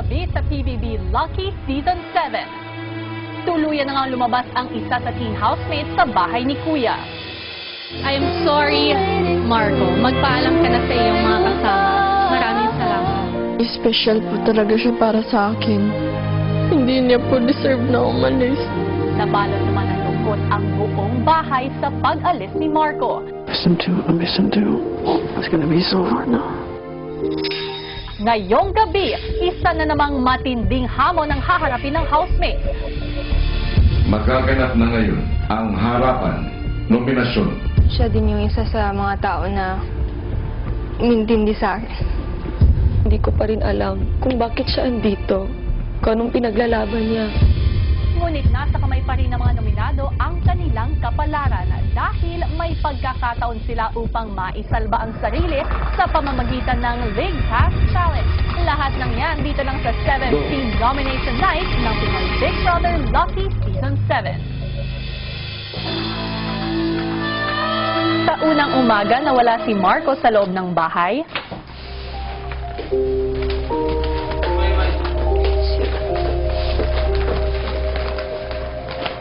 gabi sa PBB Lucky Season 7. Tuluyan na nga lumabas ang isa sa teen housemate sa bahay ni Kuya. I am sorry, Marco. Magpaalam ka na sa iyong mga kasama. Maraming salamat. Special po talaga siya para sa akin. Hindi niya po deserve na umalis. Nabalot naman ng lungkot ang buong bahay sa pag-alis ni Marco. I miss him too. It's gonna be so hard now. Ngayong gabi, isa na namang matinding hamon ang haharapin ng housemate. Magaganap na ngayon ang harapan, nominasyon. Siya din yung isa sa mga tao na umintindi sa akin. Hindi ko pa rin alam kung bakit siya andito, kung anong pinaglalaban niya. Ngunit nasa kamay pa rin ng mga nominado ang kanilang kapalaran dahil may pagkakataon sila upang maisalba ang sarili sa pamamagitan ng League Pass Challenge. Lahat ng yan dito lang sa 17th Nomination Night ng Pinoy Big Brother Lucky Season 7. Sa unang umaga, nawala si Marco sa loob ng bahay.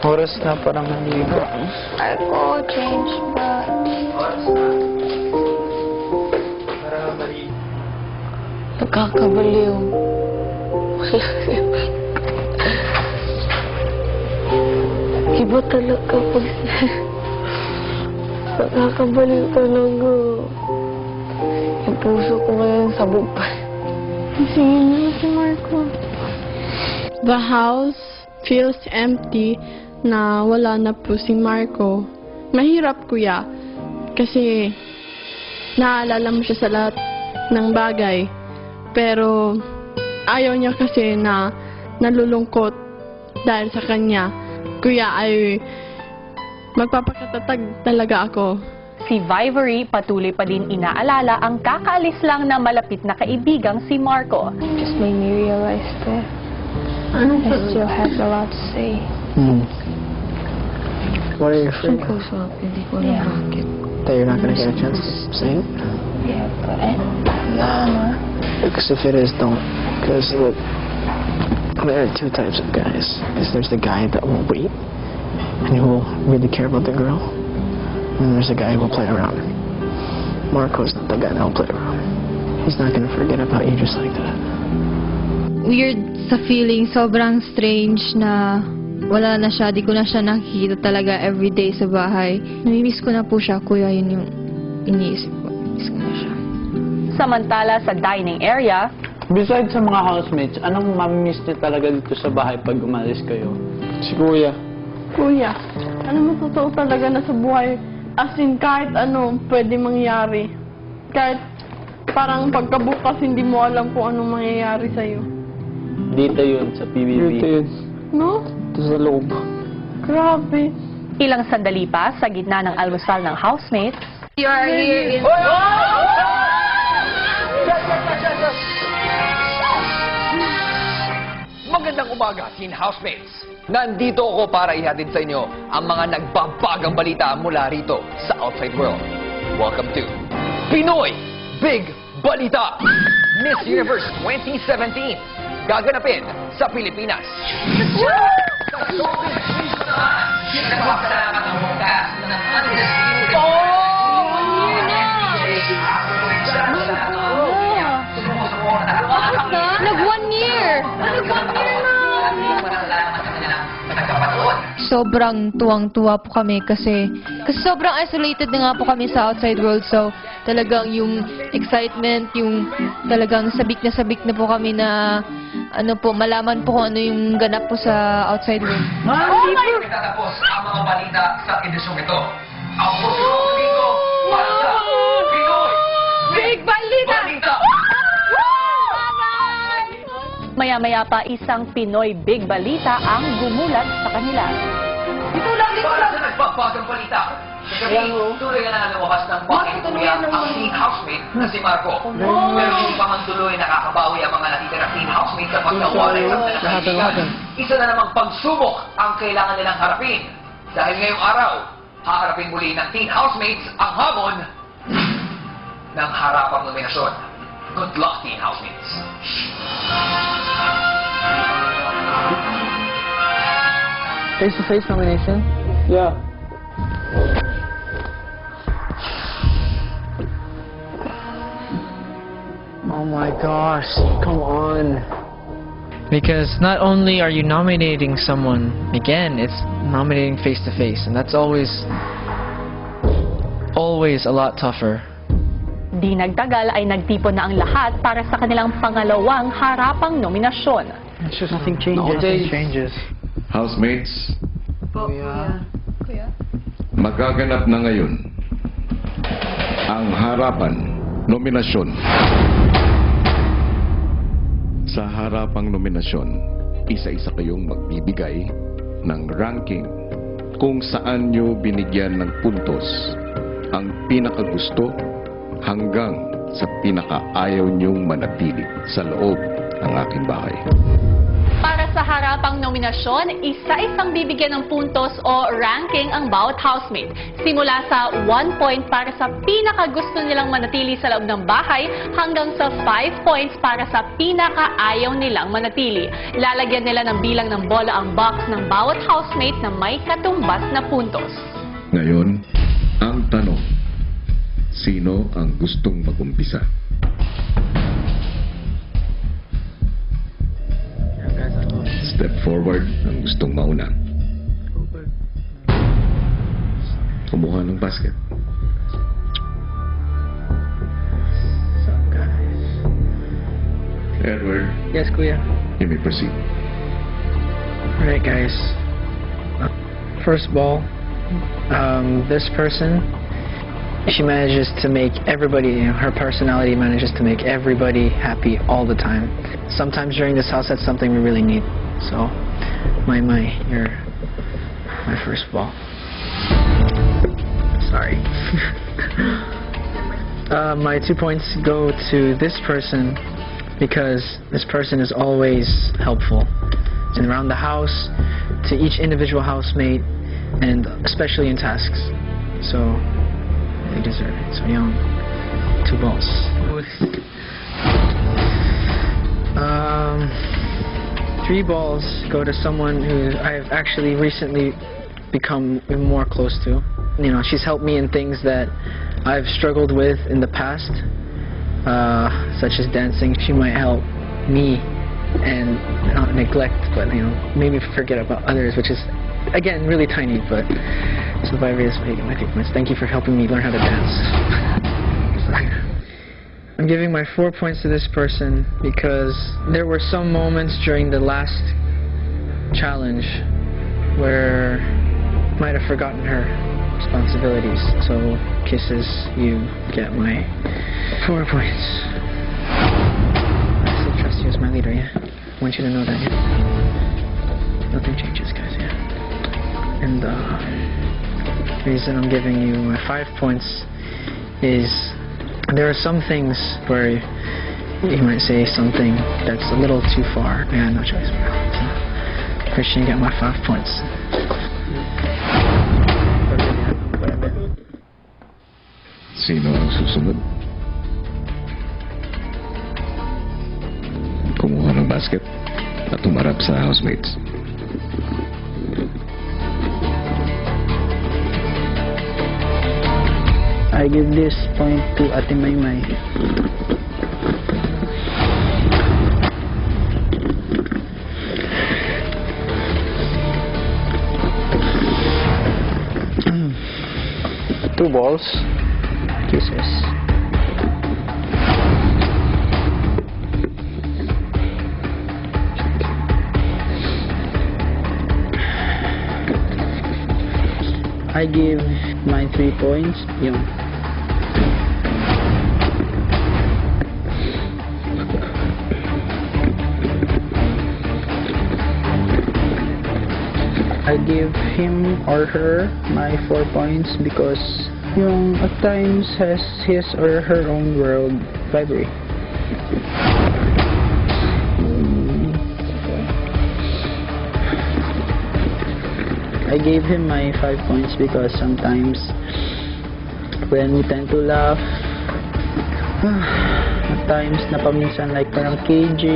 Oras na parang naligo. Ako, change ba? Nakakabaliw. Iba talaga po. Nakakabaliw talaga. Yung puso ko ngayon sabog pa. Singin niyo si Marco. The house feels empty na wala na po si Marco. Mahirap, kuya, kasi naalala mo siya sa lahat ng bagay. Pero ayaw niya kasi na nalulungkot dahil sa kanya. Kuya, ay magpapakatatag talaga ako. Si Vivory patuloy pa din inaalala ang kakaalis lang na malapit na kaibigang si Marco. Just made me realize that I still have a lot to say. What are you afraid of? Close up, hindi ko alam bakit. That you're not gonna get a chance to sing? Yeah, but no. Because if it is, don't. Because look, there are two types of guys. There's the guy that will wait and who will really care about the girl. And there's a guy who will play around. Marco's not the guy that will play around. He's not gonna forget about you just like that. Weird sa feeling, sobrang strange na wala na siya. Di ko na siya nakikita talaga everyday sa bahay. Namimiss ko na po siya, kuya. Yun yung iniisip ko. Miss ko na siya. Samantala sa dining area, Besides sa mga housemates, anong mamimiss niyo talaga dito sa bahay pag umalis kayo? Si Kuya. Kuya, ano mo totoo talaga na sa buhay? As in, kahit ano pwede mangyari. Kahit parang pagkabukas hindi mo alam kung anong mangyayari sa'yo. Dito yun, sa PBB. Dito yun. No? Ito sa loob. Grabe. ilang sandali pa sa gitna ng almusal ng housemates, You are here in... Magandang umaga, teen housemates! Nandito ako para ihatid sa inyo ang mga nagbabagang balita mula rito sa outside world. Welcome to Pinoy Big Balita! Miss Universe 2017 gaganapin sa Pilipinas. Nag-1 year! Sobrang tuwang-tuwa po kami kasi sobrang isolated na nga po kami sa outside world. So, talagang yung excitement, yung talagang sabik na po kami na ano po, malaman po kung ano yung ganap po sa outside world. Tatapos ang mga balita sa edisyong ito. Ang Portugal Domingo para sa Pinoy Big Balita! maya-maya pa isang Pinoy Big Balita ang gumulat sa kanila. Para sa nagbabagang balita, kagabi, tuloy na lumabas ng bakit tuloy ang teen housemate na si Marco. Pero hindi pa man tuloy nakakabawi ang mga natitirang teen housemate sa pagkawalay sa kaibigan. Isa na namang pagsubok ang kailangan nilang harapin. Dahil ngayong araw, haharapin muli ng teen housemates ang hamon ng harapang nominasyon. Good luck, teen housemates! Face-to-face nomination? Yeah. Oh my gosh, come on. Because not only are you nominating someone again, it's nominating face-to-face, and that's always a lot tougher. Di nagtagal ay nagtipon na ang lahat para sa kanilang pangalawang harapang nominasyon. It's just nothing changes. Nothing changes. Housemates, magaganap na ngayon ang harapan nominasyon. Sa harapang nominasyon, isa-isa kayong magbibigay ng ranking kung saan nyo binigyan ng puntos ang pinakagusto hanggang sa pinakaayaw nyong manatili sa loob ng aking bahay. Para sa harapang nominasyon, isa-isang bibigyan ng puntos o ranking ang bawat housemate. Simula sa 1 point para sa pinakagusto nilang manatili sa loob ng bahay hanggang sa 5 points para sa pinakaayaw nilang manatili. Lalagyan nila ng bilang ng bola ang box ng bawat housemate na may katumbas na puntos. Ngayon, ang tanong, sino ang gustong mag-umpisa? Step forward ang gustong mauna. Kumuha ng basket. Edward, Yes, Kuya. you may proceed. Alright, guys. First ball, this person, she manages to make everybody, her personality manages to make everybody happy all the time. Sometimes during this house, that's something we really need. So, you're my first ball. Sorry. My 2 points go to this person because this person is always helpful. And around the house, to each individual housemate, and especially in tasks. So, they deserve it. So, 2 balls. 3 balls go to someone who I've actually recently become more close to. You know, she's helped me in things that I've struggled with in the past, such as dancing. She might help me and not neglect, but maybe forget about others, which is again really tiny. But so by this way, my 3 points. Thank you for helping me learn how to dance. I'm giving my 4 points to this person because there were some moments during the last challenge where I might have forgotten her responsibilities. So, kisses, you get my 4 points. I still trust you as my leader, yeah? I want you to know that, yeah? Nothing changes, guys, yeah? And the reason I'm giving you my 5 points is there are some things where you might say something that's a little too far. I had no choice. So, Christian, you get my 5 points. Sino ang susunod? Kumuha ng basket at tumarap sa housemates. I give this point to Ate Maymay. Two balls. Kisses. I give my 3 points. Yun. I give him or her my 4 points because yung at times has his or her own world library. I gave him my 5 points because sometimes when we tend to laugh, At times, napaminsan like parang KJ,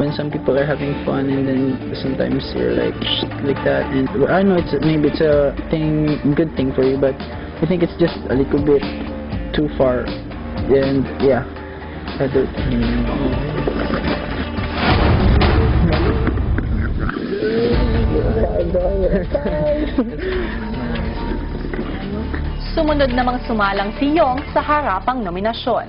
when some people are having fun, and then sometimes you're like, shh, like that. And I know maybe it's a good thing for you, but I think it's just a little bit too far. And yeah, I don't. Sumunod namang sumalang si Yong sa harapang nominasyon.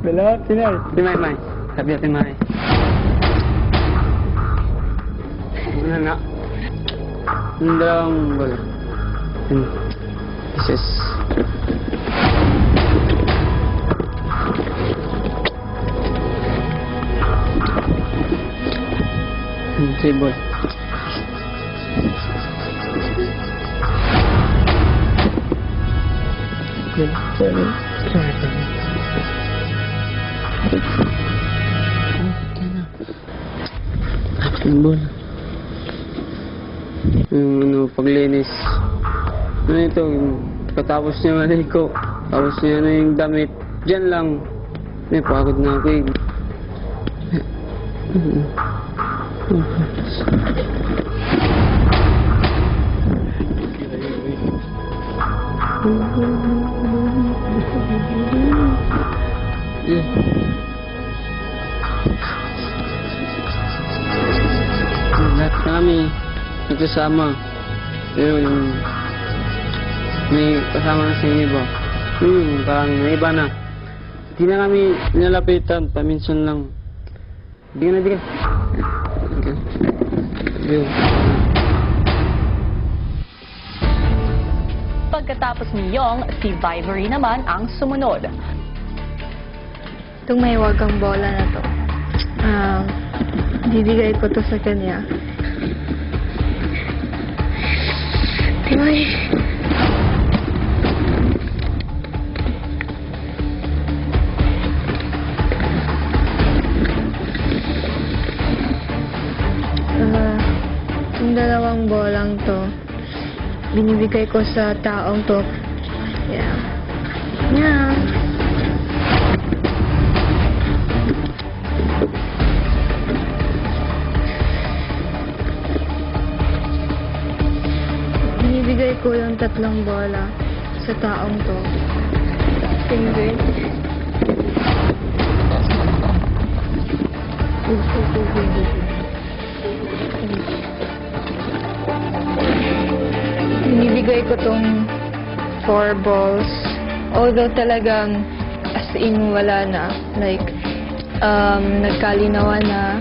Balot, sinar. Timay, may. Sabi natin, may. Ano nga? Ang dalawang bola. This is... Table. Good. Sorry. Timbol. Yung paglinis. Ano ito, katapos niya maligo. Tapos niya yung damit. Diyan lang. Pagod na ako eh. Lahat kami nagsasama. Yung may kasama na sa iba. Parang may iba na. Hindi na kami nalapitan, paminsan lang. Di ka. Pagkatapos ni Yong, si Vivory naman ang sumunod. Itong may wagang bola na to, bibigay ko to sa kanya. Timay. Yung dalawang bolang to, binibigay ko sa taong to. Yeah. Yeah. Binibigay ko yung tatlong bola sa taong to. Finger. Binibigay ko tong 4 balls. Although talagang as in wala na. Like, nagkalinawan na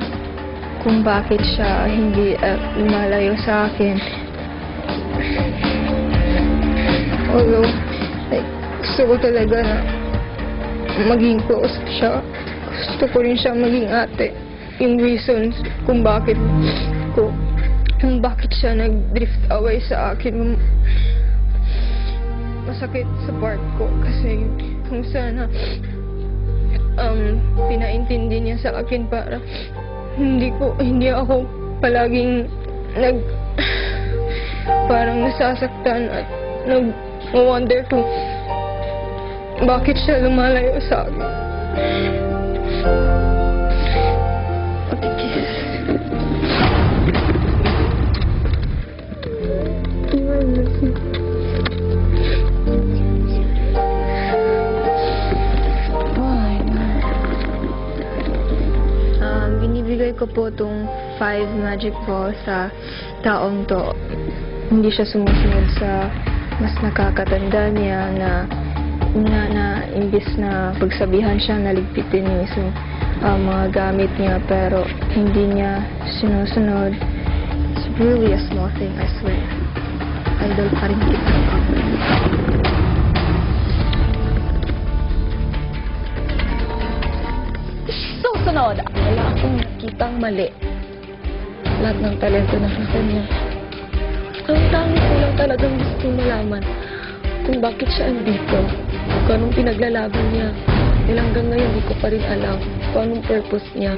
kung bakit siya hindi lumalayo sa akin. Although, like, gusto ko talaga na maging close siya. Gusto ko rin siya maging ate. Yung reasons kung bakit siya nag-drift away sa akin. Masakit sa part ko kasi kung sana pinaintindi niya sa akin para hindi ako palaging parang nasasaktan at nag-wonder kung bakit siya lumalayo sa akin. Binibigay ko po itong 5 magic balls sa taong to. Hindi siya sumusunod sa mas nakakatanda niya na imbis na pagsabihan siya, naligpitin niya yung mga gamit niya, pero hindi niya sinusunod. It's really a small thing, I swear. Idol pa rin kita. Susunod, Wala akong nakitang mali. Lahat ng talento na sa kanya. Ang dami ko lang talagang gusto malaman kung bakit siya andito. Kung anong pinaglalaban niya. Hanggang ngayon, hindi ko pa rin alam kung anong purpose niya.